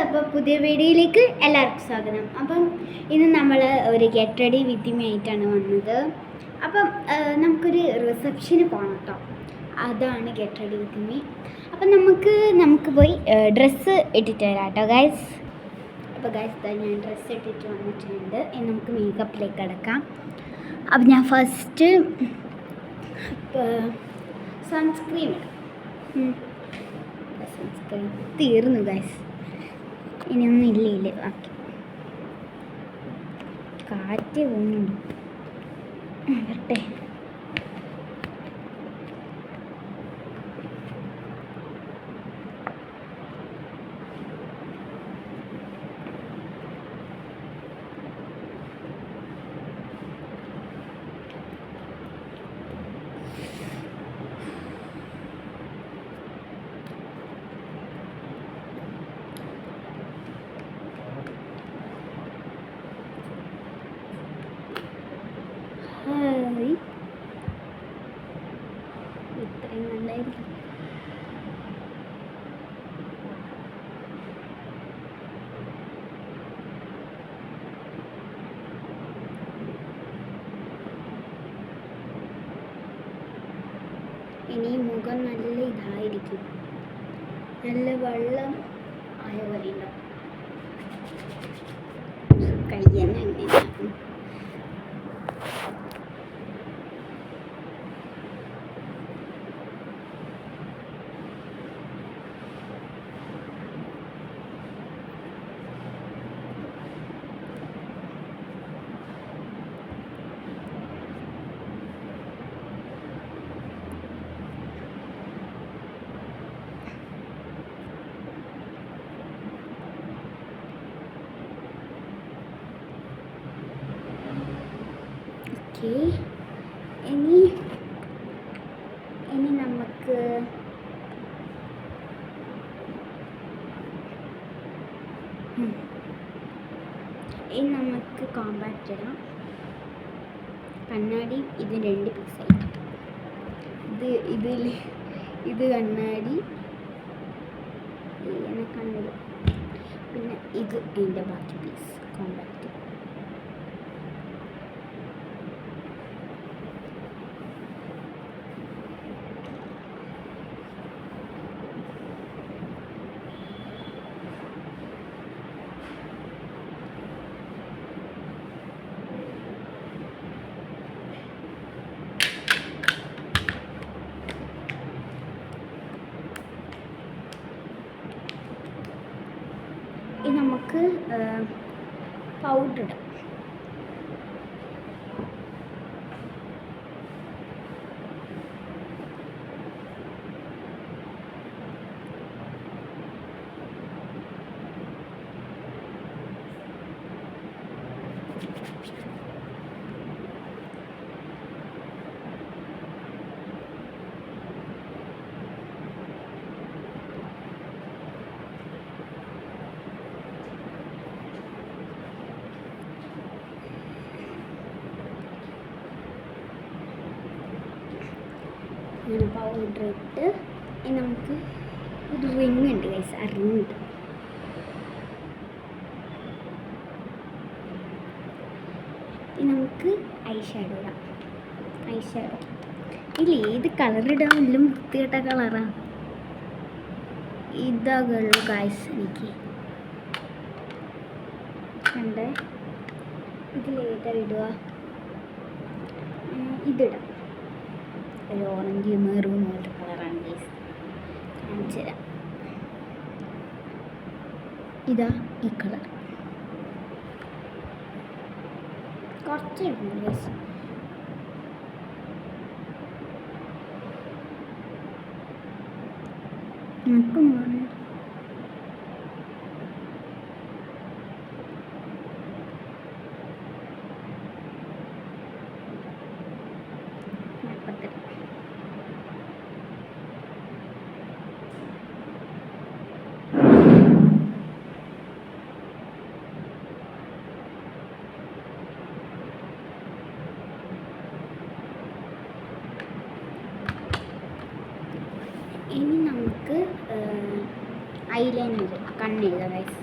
അപ്പോൾ പുതിയ വീഡിയോയിലേക്ക് എല്ലാവർക്കും സ്വാഗതം. അപ്പം ഇന്ന് നമ്മൾ ഒരു ഗെറ്റ് റെഡി വിത്ത് മീ ആയിട്ടാണ് വന്നത്. അപ്പം നമുക്കൊരു റിസപ്ഷന് പോകണം കേട്ടോ. അതാണ് ഗെറ്റ് റെഡി വിത്ത് മീ. അപ്പം നമുക്ക് പോയി ഡ്രസ്സ് ഇട്ടിട്ട് വരാം കേട്ടോ ഗൈസ്. അപ്പോൾ ഗൈസ് ഞാൻ ഡ്രസ്സ് ഇട്ടിട്ട് വന്നിട്ടുണ്ട്. ഇനി നമുക്ക് മേക്കപ്പിലേക്ക് കിടക്കാം. അപ്പം ഞാൻ ഫസ്റ്റ് സൺസ്ക്രീൻ ഇടാം. സൺസ്ക്രീൻ തീർന്നു ഗൈസ്, ഇനിയൊന്നും ഇല്ല ബാക്കി. കാറ്റ് പോകുന്നുണ്ട്, വരട്ടെ. ഇത്രയും നല്ലായിരിക്കും. ഇനി മുഖം നല്ല ഇതായിരിക്കും, നല്ല വെള്ളം ആയ പോലെ ഉണ്ടാവും. കയ്യന്നെ അങ്ങനെ ഇനി നമുക്ക് കോമ്പാക്റ്റ് ഇടാം. കണ്ണാടി ഇത് 2 പീസായിട്ട്, ഇത് കണ്ണാടി കണ്ണാടി, പിന്നെ ഇത് ഇതിൻ്റെ ബാക്കി പീസ് കോമ്പാക്റ്റ്. ഇനി നമുക്ക് പൗഡർ ഇടാം. അങ്ങനെ പൗഡർ ഇട്ട് ഇനി നമുക്ക് ഒരു റിങ് ഉണ്ട് ഗൈസ്, ആ റിങ് ഇട്ട് ഇനി നമുക്ക് ഐ ഷാഡോ ഇടാം. ഐ ഷാഡോ ഇല്ല, ഏത് കളർ ഇടാൻ എല്ലാം വൃത്തികെട്ട കളറാണ്. ഇതാകുള്ളൂ ഗൈസ് എനിക്ക് കണ്ടേ. ഇതിലേതാ ഇടുക? ഇതിടാം. ഒരു ഓറഞ്ച് മെറൂൺ പോലത്തെ കളറാണ് ഗൈസ്, കാണിച്ചു തരാം. ഇതാ ഈ കളർ, കുറച്ച് ഇടുന്നു ഗൈസ്. നമുക്കും ഇനി നമുക്ക് ഐലൈനർ കണ്ണെഴുതാം ഗൈസ്.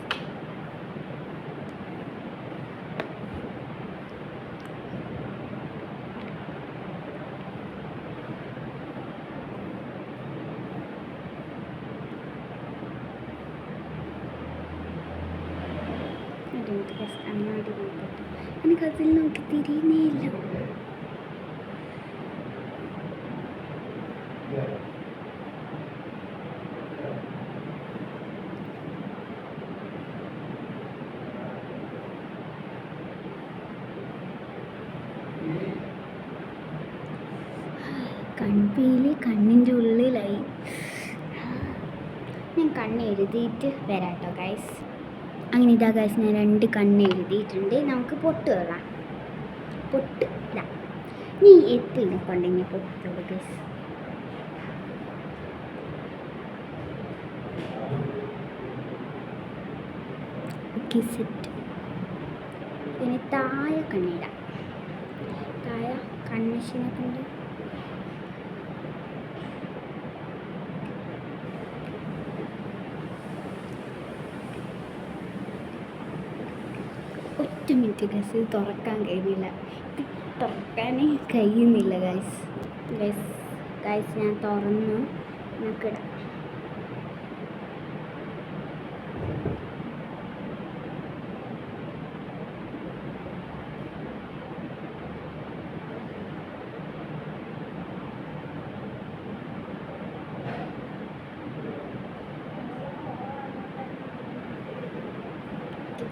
മിനിറ്റ് ഗൈസ്, കണ്ണാടി നോക്കട്ടെ. എനിക്കതിൽ നോക്കി തിരിയുന്നേ ഇല്ല. കൺപീലി കണ്ണിൻ്റെ ഉള്ളിലായി. ഞാൻ കണ്ണ് എഴുതിയിട്ട് വരാം കേട്ടോ ഗൈസ്. അങ്ങനെ ഇതാ ഗൈസ്, ഞാൻ 2 കണ്ണ് എഴുതിയിട്ടുണ്ട്. നമുക്ക് പൊട്ട് തൊടാം. പൊട്ട് ഇതാ. നീ എപ്പോൾ കൊണ്ടെങ്കിൽ പൊട്ടോളൂ ഗൈസ്. Okay, set. പിന്നെ താഴെ കണ്ണിടാം. താഴെ കൺമഷീനെ കൊണ്ട് ഒറ്റ മിനിറ്റ് ഗൈസ്, ഇത് തുറക്കാൻ കഴിയുന്നില്ല. തുറക്കാനേ കഴിയുന്നില്ല ഗൈസ്. ഗൈസ് ഞാൻ തുറന്നു. നമുക്കിടാം.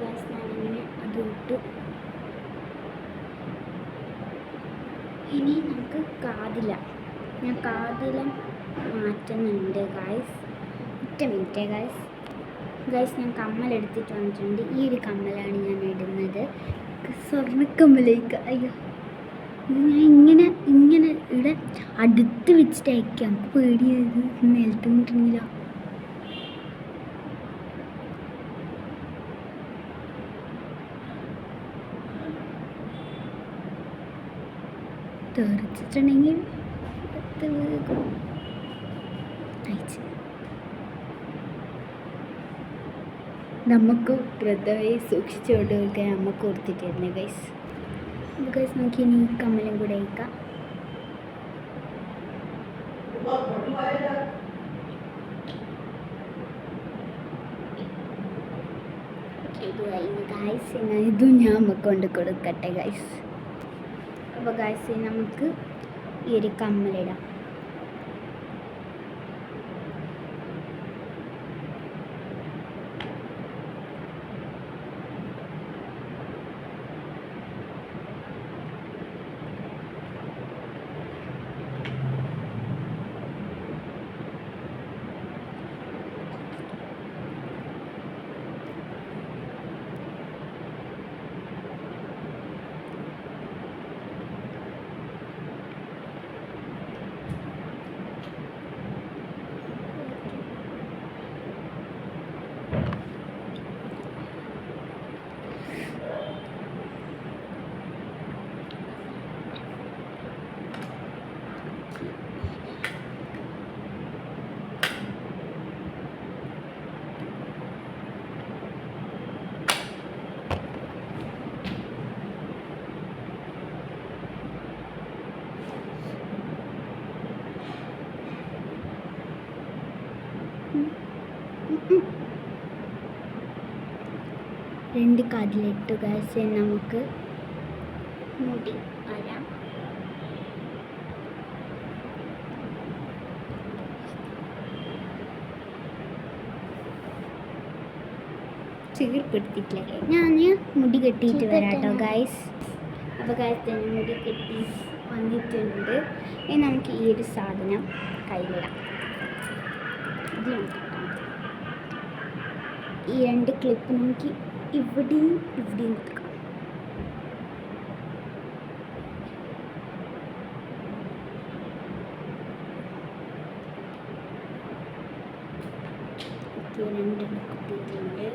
ഗൈസ് ഞാനിങ്ങനെ അത് ഇട്ടു. ഇനി നമുക്ക് ഞാൻ കാതില മാറ്റുന്നുണ്ട് ഗൈസ്. ഒറ്റ മിനിറ്റ് ഗൈസ് ഞാൻ കമ്മലെടുത്തിട്ട് വന്നിട്ടുണ്ട്. ഈ ഒരു കമ്മലാണ് ഞാൻ ഇടുന്നത്, സ്വർണ്ണക്കമ്മലേക്ക്. അയ്യോ, ഇത് ഞാൻ ഇങ്ങനെ ഇവിടെ അടുത്ത് വെച്ചിട്ടയക്കാം. പേടിയത് നിലത്തുകൊണ്ടിരുന്നില്ല. തെറിച്ചിട്ടുണ്ടെങ്കിൽ നമുക്ക് പ്രഥമയെ സൂക്ഷിച്ചുകൊണ്ട് കൊടുക്കാൻ നമുക്ക് കൊടുത്തിട്ടായിരുന്നു ഗൈസ്. ഗൈസ് നമുക്ക് ഇനി കമ്മലും കൂടെ അയക്കാം. ഇത് കഴിഞ്ഞ് ഗൈസ് ഇതും ഞാൻ നമുക്ക് കൊണ്ട് കൊടുക്കട്ടെ ഗൈസ്. അപ്പോൾ ഗൈസ് നമുക്ക് ഈ ഒരു കമ്മലിടാം. രണ്ട് കാതിലിട്ടു ഗൈസ്. നമുക്ക് മുടി വരാം. ചീർപ്പെടുത്തിട്ടില്ല. ഞാൻ മുടി കെട്ടിയിട്ട് വരാം കേട്ടോ ഗൈസ്. അപ്പോൾ ഗൈസ് തന്നെ മുടി കെട്ടി വന്നിട്ടുണ്ട്. ഇനി നമുക്ക് ഈ ഒരു സാധനം കയ്യിലിടാം. ഇത് നോക്കാം. ഈ 2 ക്ലിപ്പ് നമുക്ക് ഇവിടെയും കൊടുക്കാം. ഓക്കെ, 2 കുത്തിയിട്ടുണ്ട്.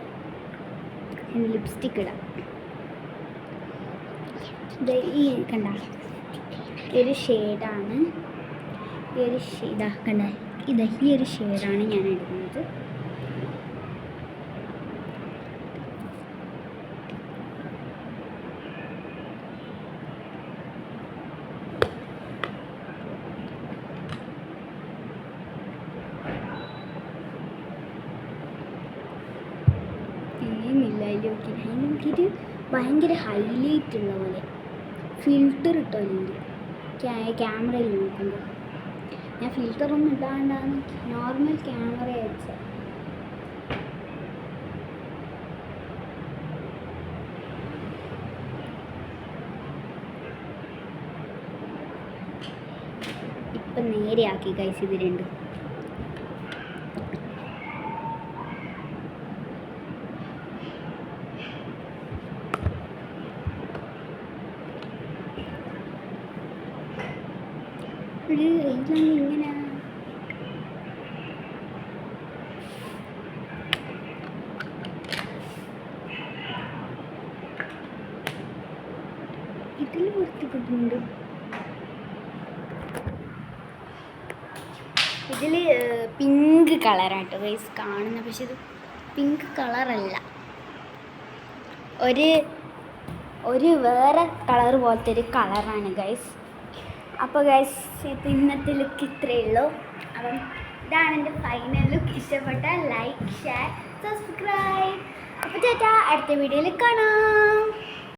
ലിപ്സ്റ്റിക്ക് ഇടാം. ഈ കണ്ട ഒരു ഷെയ്ഡാണ്. ഈ ഒരു ഇതാ കണ്ട ഈ ഒരു ഷെയ്ഡാണ് ഞാൻ ഇടുന്നത്. ഇല്ല അതിൽ നോക്കി അതിൽ നോക്കിയിട്ട് ഭയങ്കര ഹൈലൈറ്റ് ഉള്ള പോലെ ഫിൽറ്റർ ഇട്ടോലുണ്ട് ക്യാമറയിൽ നോക്കുമ്പോൾ. ഞാൻ ഫിൽറ്ററൊന്നും ഇടാണ്ടാണ് നോർമൽ ക്യാമറ വെച്ചത്. ഇപ്പം നേരെയാക്കി ഗൈസ് ഇത് രണ്ടും. ഇങ്ങനെ ഇതിൽ വൃത്തി കിട്ടുന്നുണ്ട്. ഇതിൽ പിങ്ക് കളറാട്ടോ ഗൈസ് കാണുന്നത്, പക്ഷെ ഇത് പിങ്ക് കളറല്ല, ഒരു വേറെ കളർ പോലത്തെ ഒരു കളറാണ് ഗൈസ്. അപ്പോൾ ഗൈസ് ഇപ്പം ഇന്നത്തെ ലുക്ക് ഇത്രയേ ഉള്ളൂ. അപ്പം ഇതാണ് എൻ്റെ ഫൈനൽ ലുക്ക്. ഇഷ്ടപ്പെട്ട ലൈക്ക്, ഷെയർ, സബ്സ്ക്രൈബ്. അപ്പോൾ ചേട്ടാ അടുത്ത വീഡിയോയിൽ കാണാം.